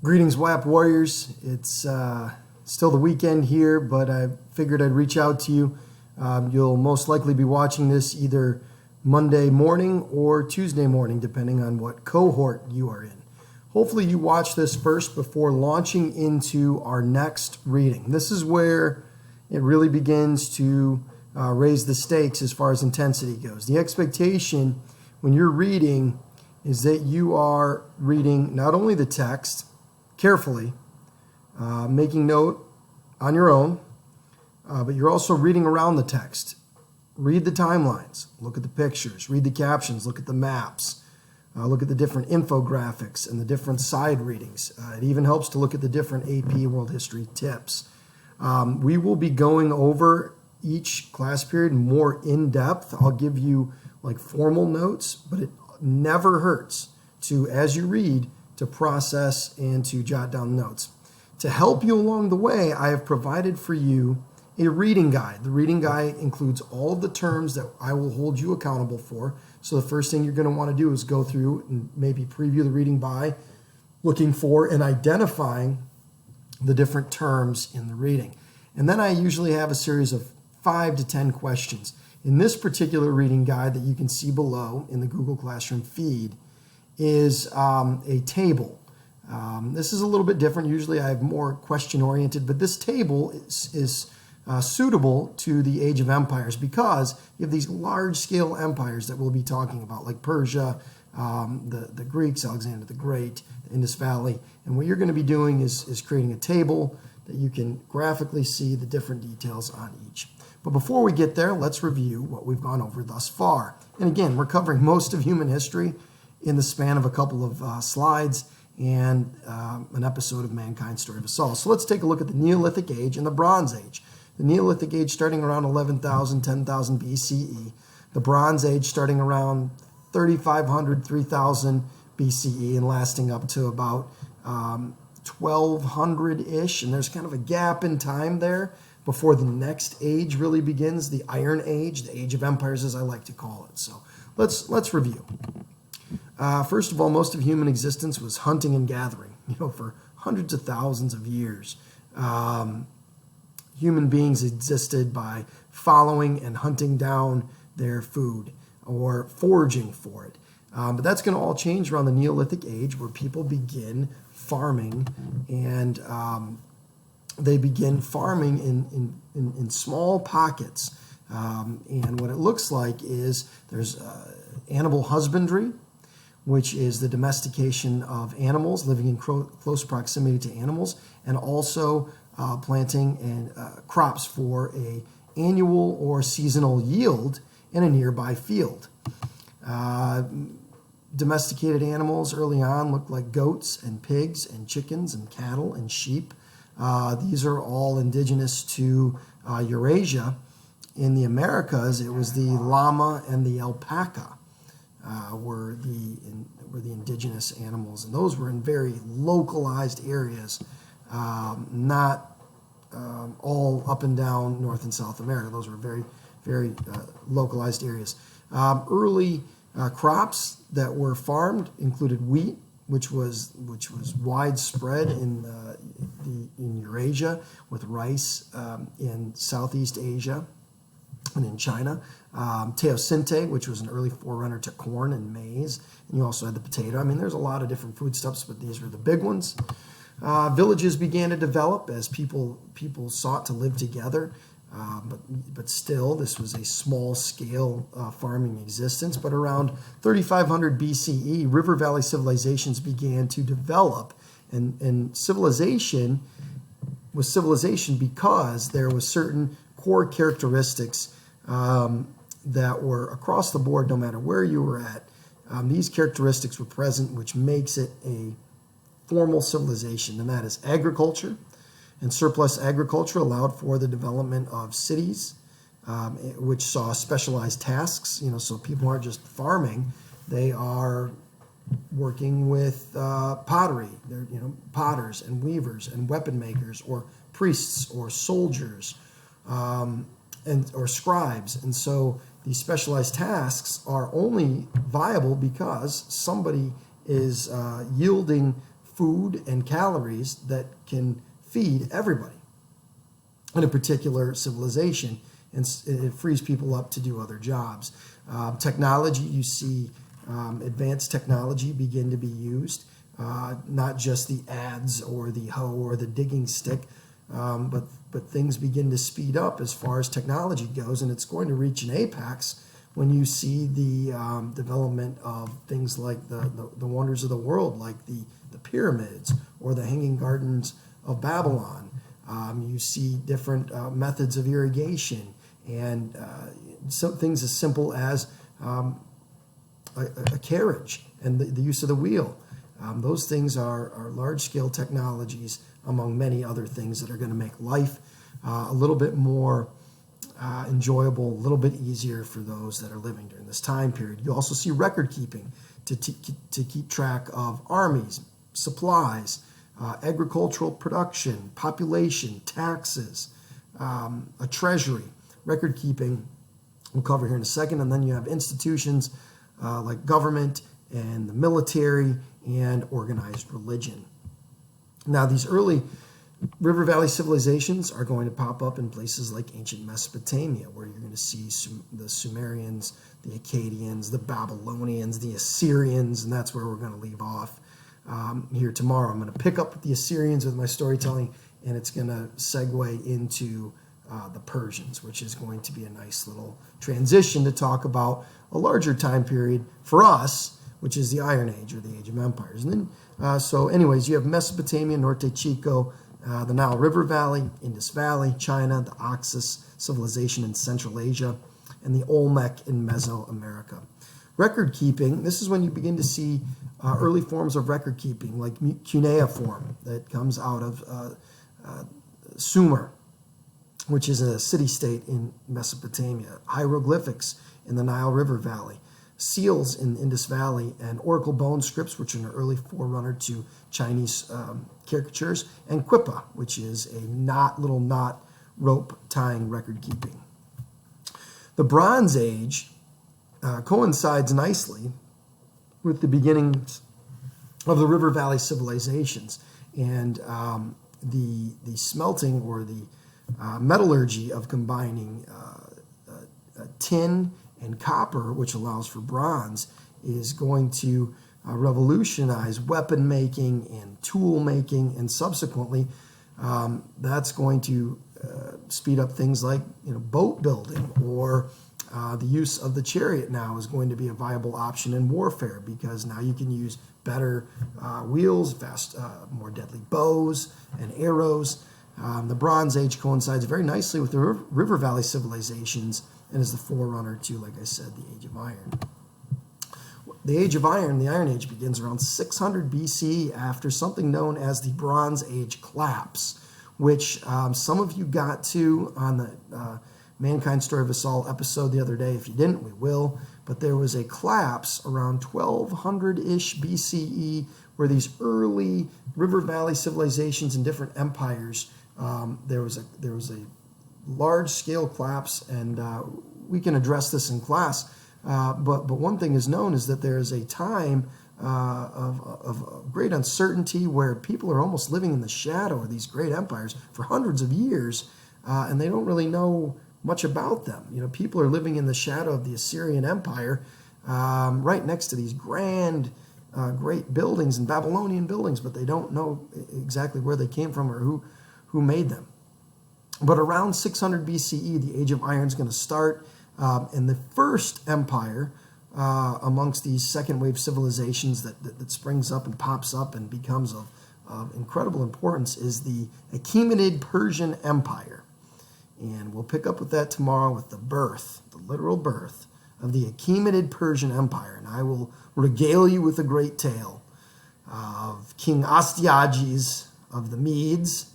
Greetings, WHAP warriors. It's still the weekend here, but I figured I'd reach out to you. You'll most likely be watching this either Monday morning or Tuesday morning, depending on what cohort you are in. Hopefully you watch this first before launching into our next reading. This is where it really begins to raise the stakes as far as intensity goes. The expectation when you're reading is that you are reading not only the text carefully, making note on your own, but you're also reading around the text. Read the timelines, look at the pictures, read the captions, look at the maps, look at the different infographics and the different side readings. It even helps to look at the different AP World History tips. We will be going over each class period more in depth. I'll give you like formal notes, but it never hurts to, as you read, to process and to jot down notes. To help you along the way, I have provided for you a reading guide. The reading guide includes all of the terms that I will hold you accountable for. So the first thing you're going to want to do is go through and maybe preview the reading by looking for and identifying the different terms in the reading. And then I usually have a series of 5 to 10 questions. In this particular reading guide that you can see below in the Google Classroom feed is a table. This is a little bit different. Usually I have more question-oriented, but this table is suitable to the Age of Empires because you have these large-scale empires that we'll be talking about, like Persia, the Greeks, Alexander the Great, the Indus Valley. And what you're going to be doing is creating a table that you can graphically see the different details on each. But before we get there, let's review what we've gone over thus far. And again, we're covering most of human history in the span of a couple of slides and an episode of Mankind's Story of Us All. So let's take a look at the Neolithic Age and the Bronze Age. The Neolithic Age starting around 11,000, 10,000 BCE. The Bronze Age starting around 3,500, 3,000 BCE and lasting up to about 1,200-ish. And there's kind of a gap in time there before the next age really begins, the Iron Age, the Age of Empires as I like to call it. So let's review. First of all, most of human existence was hunting and gathering, for hundreds of thousands of years. Human beings existed by following and hunting down their food or foraging for it. But that's going to all change around the Neolithic Age where people begin farming and they begin farming in small pockets. And what it looks like is there's animal husbandry, which is the domestication of animals, living in close proximity to animals, and also planting and crops for a annual or seasonal yield in a nearby field. Domesticated animals early on looked like goats and pigs and chickens and cattle and sheep. These are all indigenous to Eurasia. In the Americas, it was the llama and the alpaca. Were the indigenous animals, and those were in very localized areas, not all up and down North and South America. Those were very, very localized areas. Early crops that were farmed included wheat, which was widespread in Eurasia, with rice in Southeast Asia and in China. Teosinte, which was an early forerunner to corn and maize. And you also had the potato. I mean, there's a lot of different foodstuffs, but these were the big ones. Villages began to develop as people sought to live together. But still, this was a small-scale farming existence. But around 3,500 BCE, river valley civilizations began to develop. And civilization was civilization because there was certain core characteristics that were across the board, no matter where you were at. These characteristics were present, which makes it a formal civilization, and that is agriculture. And surplus agriculture allowed for the development of cities, which saw specialized tasks. So people aren't just farming; they are working with pottery. They're potters and weavers and weapon makers, or priests, or soldiers, or scribes. And so these specialized tasks are only viable because somebody is yielding food and calories that can feed everybody in a particular civilization, and it frees people up to do other jobs. Technology, you see advanced technology begin to be used, not just the adze or the hoe or the digging stick, but things begin to speed up as far as technology goes, and it's going to reach an apex when you see the development of things like the wonders of the world, like the pyramids or the Hanging Gardens of Babylon. You see different methods of irrigation and things as simple as a carriage and the use of the wheel. Those things are large-scale technologies, among many other things that are going to make life a little bit more enjoyable, a little bit easier for those that are living during this time period. You also see record keeping to keep track of armies, supplies, agricultural production, population, taxes, a treasury. Record keeping we'll cover here in a second, and then you have institutions like government and the military and organized religion. Now, these early river valley civilizations are going to pop up in places like ancient Mesopotamia, where you're going to see the Sumerians, the Akkadians, the Babylonians, the Assyrians, and that's where we're going to leave off here tomorrow. I'm going to pick up with the Assyrians with my storytelling, and it's going to segue into the Persians, which is going to be a nice little transition to talk about a larger time period for us, which is the Iron Age or the Age of Empires. And then, so anyways, you have Mesopotamia, Norte Chico, the Nile River Valley, Indus Valley, China, the Oxus civilization in Central Asia, and the Olmec in Mesoamerica. Record keeping, this is when you begin to see early forms of record keeping, like cuneiform that comes out of Sumer, which is a city-state in Mesopotamia, hieroglyphics in the Nile River Valley, seals in Indus Valley, and oracle bone scripts, which are an early forerunner to Chinese caricatures, and quipa, which is a little knot rope tying record keeping. The Bronze Age coincides nicely with the beginnings of the River Valley civilizations, and the smelting or the metallurgy of combining tin and copper, which allows for bronze, is going to revolutionize weapon making and tool making, and subsequently that's going to speed up things like boat building, or the use of the chariot now is going to be a viable option in warfare, because now you can use better wheels, more deadly bows and arrows. The Bronze Age coincides very nicely with the River Valley civilizations and is the forerunner to, like I said, the Age of Iron. The Age of Iron, the Iron Age, begins around 600 BCE after something known as the Bronze Age collapse, which some of you got to on the Mankind Story of Us All episode the other day. If you didn't, we will. But there was a collapse around 1200-ish BCE where these early River Valley civilizations and different empires, there was a large-scale collapse, and we can address this in class. But one thing is known is that there is a time of great uncertainty where people are almost living in the shadow of these great empires for hundreds of years, and they don't really know much about them. People are living in the shadow of the Assyrian Empire, right next to these grand, great buildings and Babylonian buildings, but they don't know exactly where they came from or who made them. But around 600 BCE, the Age of Iron is going to start, and the first empire amongst these second wave civilizations that springs up and pops up and becomes of incredible importance is the Achaemenid Persian Empire. And we'll pick up with that tomorrow with the literal birth of the Achaemenid Persian Empire. And I will regale you with a great tale of King Astyages of the Medes,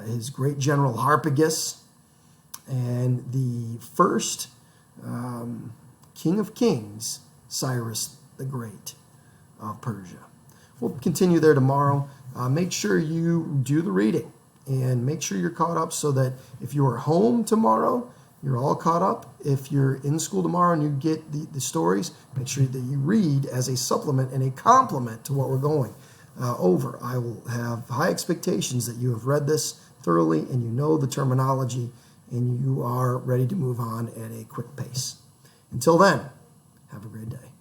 his great general Harpagus, and the first king of kings, Cyrus the Great of Persia. We'll continue there tomorrow. Make sure you do the reading and make sure you're caught up so that if you are home tomorrow, you're all caught up. If you're in school tomorrow and you get the stories, make sure that you read as a supplement and a complement to what we're going. over. I will have high expectations that you have read this thoroughly and you know the terminology and you are ready to move on at a quick pace. Until then, have a great day.